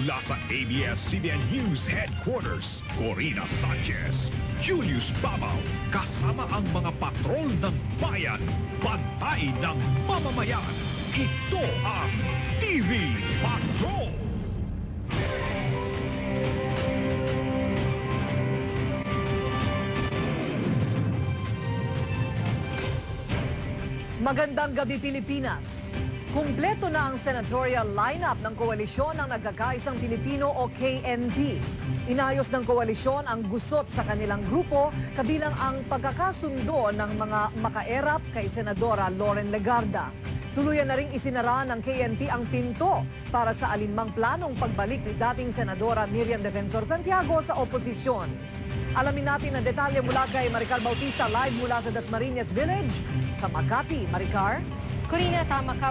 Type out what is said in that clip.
Mula sa ABS-CBN News Headquarters, Corina Sanchez, Julius Babaw, kasama ang mga patrol ng bayan, bantay ng mamamayan. Ito ang TV Patrol! Magandang gabi, Pilipinas. Kumpleto na ang senatorial lineup ng Koalisyon ng Nagkakaisang Pilipino o KNP. Inayos ng koalisyon ang gusot sa kanilang grupo, kabilang ang pagkakasundo ng mga makaerap kay Senadora Loren Legarda. Tuluyan na ring isinara ng KNP ang pinto para sa alinmang planong pagbalik ni dating Senadora Miriam Defensor Santiago sa oposisyon. Alamin natin ang detalye mula kay Maricar Bautista live mula sa Dasmariñas Village sa Makati. Maricar? Corina, tama ka.